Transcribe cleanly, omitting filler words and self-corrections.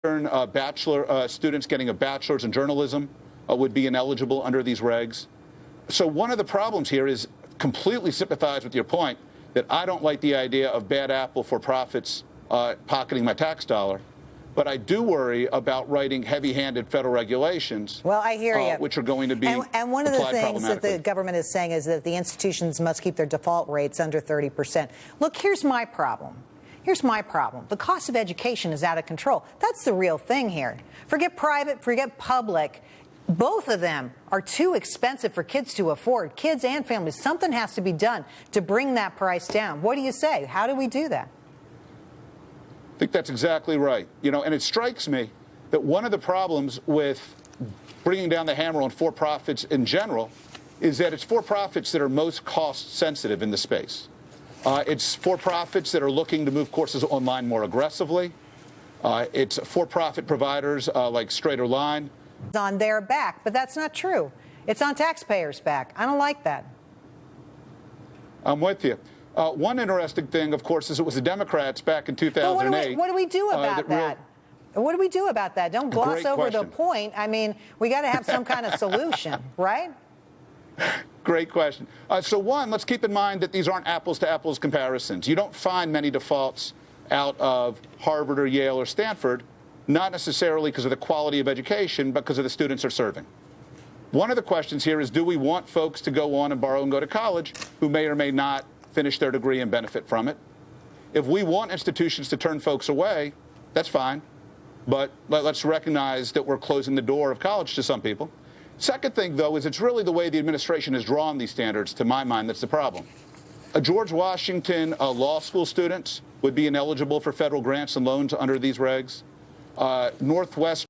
Students getting a bachelor's in journalism would be ineligible under these regs. So one of the problems here is completely sympathize with your point that I don't like the idea of bad apple for profits pocketing my tax dollar. But I do worry about writing heavy-handed federal regulations. Well, I hear you. Which are going to be and one of the things that the government is saying is that the institutions must keep their default rates under 30%. Look, here's my problem. Here's my problem. The cost of education is out of control. That's the real thing here. Forget private, forget public. Both of them are too expensive for kids to afford, kids and families. Something has to be done to bring that price down. What do you say? How do we do that? I think that's exactly right. You know, and it strikes me that one of the problems with bringing down the hammer on for-profits in general is that it's for-profits that are most cost-sensitive in the space. It's for-profits that are looking to move courses online more aggressively. It's for-profit providers like StraighterLine. It's on their back, but that's not true. It's on taxpayers' back. I don't like that. I'm with you. One interesting thing, of course, is it was the Democrats back in 2008. What do we do about that? What do we do about that? Don't gloss over the point. I mean, we got to have some kind of solution, right? Great question. So one, let's keep in mind that these aren't apples-to-apples comparisons. You don't find many defaults out of Harvard or Yale or Stanford, not necessarily because of the quality of education, but because of the students they're serving. One of the questions here is, do we want folks to go on and borrow and go to college who may or may not finish their degree and benefit from it? If we want institutions to turn folks away, that's fine. But let's recognize that we're closing the door of college to some people. Second thing, though, is it's really the way the administration has drawn these standards, to my mind, that's the problem. George Washington law school students would be ineligible for federal grants and loans under these regs. Northwest